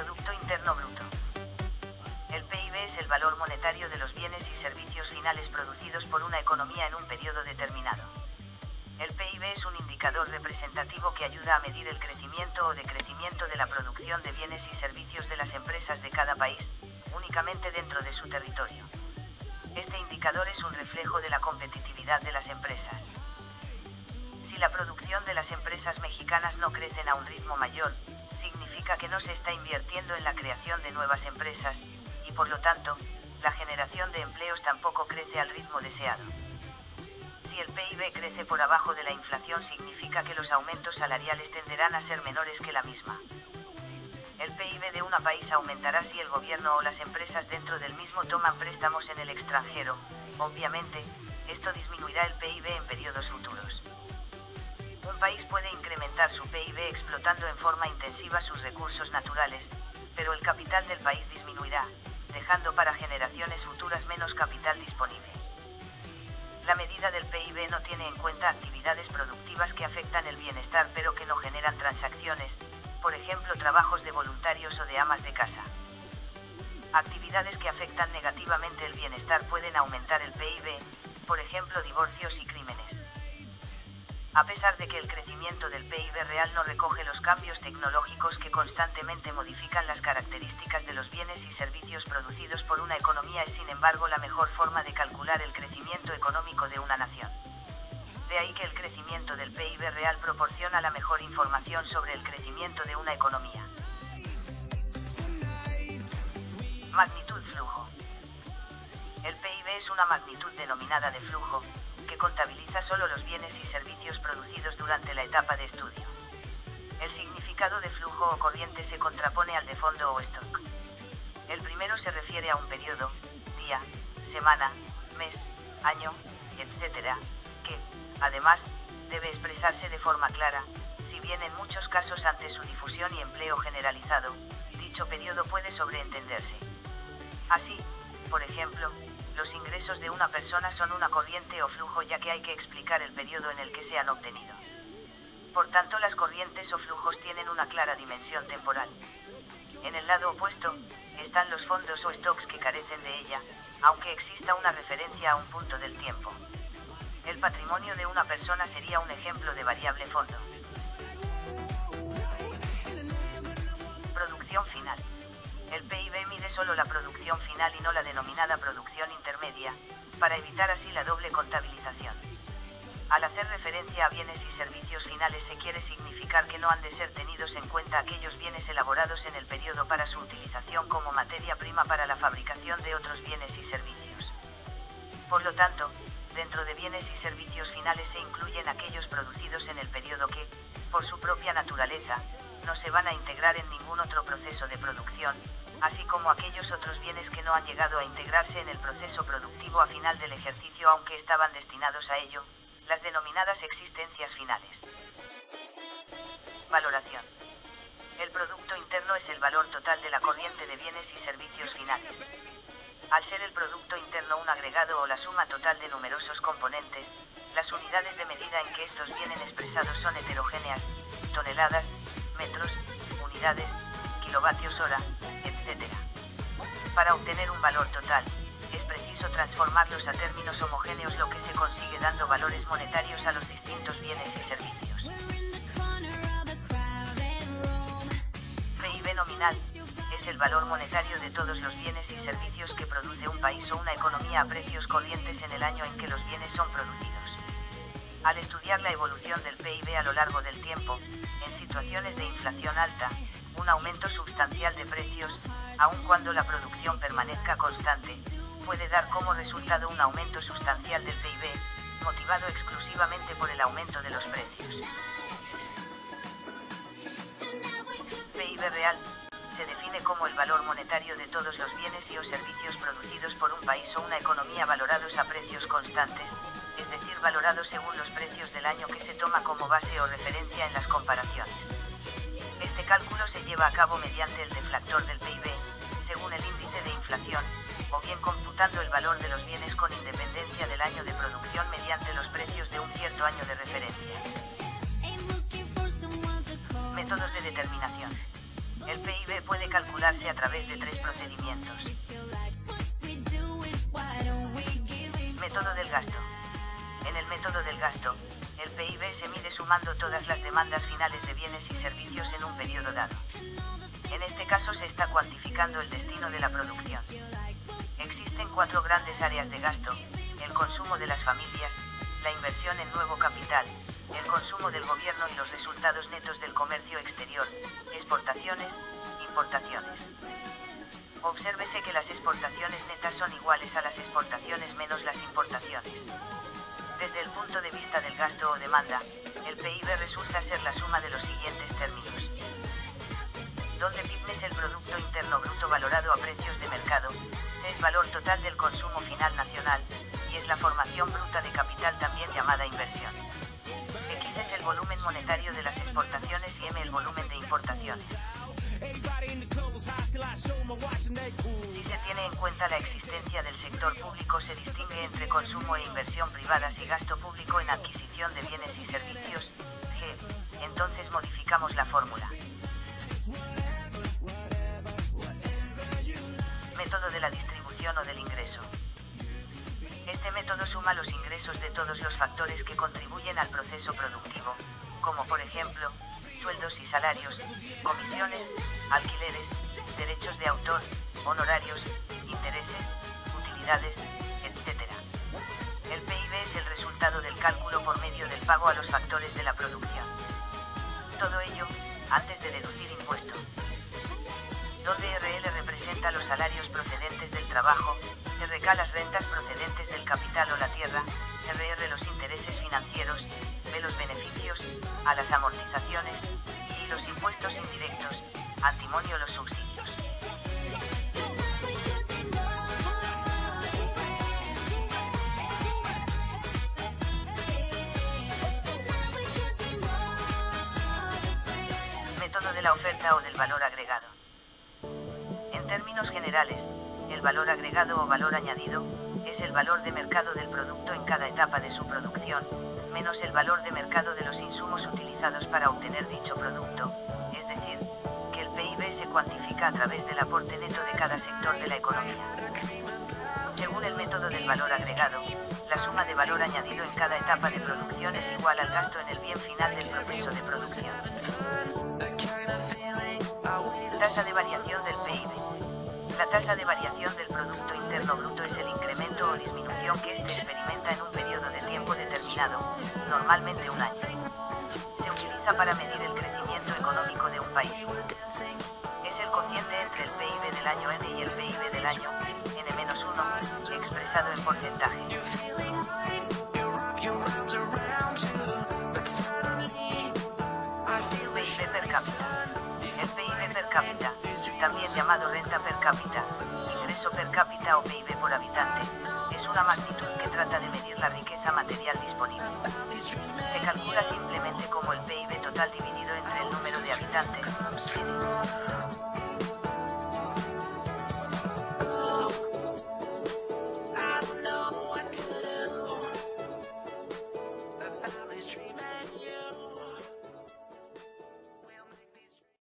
Producto Interno Bruto. El PIB es el valor monetario de los bienes y servicios finales producidos por una economía en un periodo determinado. El PIB es un indicador representativo que ayuda a medir el crecimiento o decrecimiento de la producción de bienes y servicios de las empresas de cada país, únicamente dentro de su territorio. Este indicador es un reflejo de la competitividad de las empresas. Si la producción de las empresas mexicanas no crece a un ritmo mayor, significa que no se está invirtiendo en la creación de nuevas empresas, y por lo tanto, la generación de empleos tampoco crece al ritmo deseado. Si el PIB crece por abajo de la inflación, significa que los aumentos salariales tenderán a ser menores que la misma. El PIB de un país aumentará si el gobierno o las empresas dentro del mismo toman préstamos en el extranjero. Obviamente, esto disminuirá el PIB en periodos futuros. Un país puede incrementar su PIB explotando en forma intensiva sus recursos naturales, pero el capital del país disminuirá, dejando para generaciones futuras menos capital disponible. La medida del PIB no tiene en cuenta actividades productivas que afectan el bienestar pero que no generan transacciones, por ejemplo trabajos de voluntarios o de amas de casa. Actividades que afectan negativamente el bienestar pueden aumentar el PIB, por ejemplo divorcios y crímenes. A pesar de que el crecimiento del PIB real no recoge los cambios tecnológicos que constantemente modifican las características de los bienes y servicios producidos por una economía, es sin embargo la mejor forma de calcular el crecimiento económico de una nación. De ahí que el crecimiento del PIB real proporciona la mejor información sobre el crecimiento de una economía. Magnitud flujo. El PIB es una magnitud denominada de flujo, que contabiliza solo los bienes y servicios producidos durante la etapa de estudio. El significado de flujo o corriente se contrapone al de fondo o stock. El primero se refiere a un periodo, día, semana, mes, año, etc., que, además, debe expresarse de forma clara, si bien en muchos casos ante su difusión y empleo generalizado, dicho periodo puede sobreentenderse. Así, por ejemplo, los ingresos de una persona son una corriente o flujo, ya que hay que explicar el periodo en el que se han obtenido. Por tanto, las corrientes o flujos tienen una clara dimensión temporal. En el lado opuesto, están los fondos o stocks que carecen de ella, aunque exista una referencia a un punto del tiempo. El patrimonio de una persona sería un ejemplo de variable fondo. Producción final. El PIB mide solo la producción final y no la denominada producción intermedia, para evitar así la doble contabilización. Al hacer referencia a bienes y servicios finales se quiere significar que no han de ser tenidos en cuenta aquellos bienes elaborados en el periodo para su utilización como materia prima para la fabricación de otros bienes y servicios. Por lo tanto, dentro de bienes y servicios finales se incluyen aquellos producidos en el periodo que, por su propia naturaleza, no se van a integrar en ningún otro proceso de producción, así como aquellos otros bienes que no han llegado a integrarse en el proceso productivo a final del ejercicio aunque estaban destinados a ello, las denominadas existencias finales. Valoración. El Producto Interno es el valor total de la corriente de bienes y servicios finales. Al ser el Producto Interno un agregado o la suma total de numerosos componentes, las unidades de medida en que estos vienen expresados son heterogéneas, toneladas, metros, unidades, kilovatios hora, etc. Para obtener un valor total, es preciso transformarlos a términos homogéneos, lo que se consigue dando valores monetarios a los distintos bienes y servicios. PIB nominal es el valor monetario de todos los bienes y servicios que produce un país o una economía a precios corrientes en el año en que los bienes son producidos. Al estudiar la evolución del PIB a lo largo del tiempo, en situaciones de inflación alta, un aumento sustancial de precios, aun cuando la producción permanezca constante, puede dar como resultado un aumento sustancial del PIB, motivado exclusivamente por el aumento de los precios. PIB real se define como el valor monetario de todos los bienes y o servicios producidos por un país o una economía valorados a precios constantes, es decir, valorados según los precios del año que se toma como base o referencia en las comparaciones. Este cálculo se lleva a cabo mediante el deflactor del PIB, según el índice de inflación, o bien computando el valor de los bienes con independencia del año de producción mediante los precios de un cierto año de referencia. Métodos de determinación. El PIB puede calcularse a través de 3 procedimientos. Método del gasto. En el método del gasto, el PIB se mide sumando todas las demandas finales de bienes y servicios en un periodo dado. En este caso se está cuantificando el destino de la producción. Existen 4 grandes áreas de gasto: el consumo de las familias, la inversión en nuevo capital, el consumo del gobierno y los resultados netos del comercio exterior, exportaciones, importaciones. Obsérvese que las exportaciones netas son iguales a las exportaciones menos las importaciones. Desde el punto de vista del gasto o demanda, el PIB resulta ser la suma de los siguientes términos. Donde PIB es el Producto Interno Bruto valorado a precios de mercado, C es valor total del consumo final nacional, y es la formación bruta de capital también llamada inversión. X es el volumen monetario de las exportaciones y M el volumen de importaciones. Si se tiene en cuenta la existencia del sector público, se distingue entre consumo e inversión privadas y gasto público en adquisición de bienes y servicios, G. Entonces modificamos la fórmula. Método de la distribución o del ingreso. Este método suma los ingresos de todos los factores que contribuyen al proceso productivo, como por ejemplo, sueldos y salarios, comisiones, alquileres, derechos de autor, honorarios, intereses, utilidades, etc. El PIB es el resultado del cálculo por medio del pago a los factores de la producción. Todo ello, antes de deducir impuesto. Donde RL representa los salarios procedentes del trabajo, RK las rentas procedentes del capital o la tierra, RR los intereses financieros, B los beneficios, A las amortizaciones, y los impuestos indirectos, antimonio los subsidios. Método de la oferta o del valor agregado. En términos generales, el valor agregado o valor añadido es el valor de mercado del producto en cada etapa de su producción, menos el valor de mercado de los insumos utilizados para obtener dicho producto, es decir, que el PIB se cuantifica a través del aporte neto de cada sector de la economía. Según el método del valor agregado, la suma de valor añadido en cada etapa de producción es igual al gasto en el bien final del proceso de producción. Tasa de variación del PIB. La tasa de variación del Producto Interno Bruto es el incremento o disminución que éste experimenta en un periodo de tiempo determinado, normalmente un año. Se utiliza para medir el crecimiento económico de un país. Es el cociente entre el PIB del año N y el PIB del año N-1, expresado en porcentaje. PIB per cápita. El PIB per cápita, también llamado renta per cápita, ingreso per cápita o PIB por habitante, es una magnitud que trata de medir la riqueza material disponible. Se calcula simplemente como el PIB total dividido entre el número de habitantes,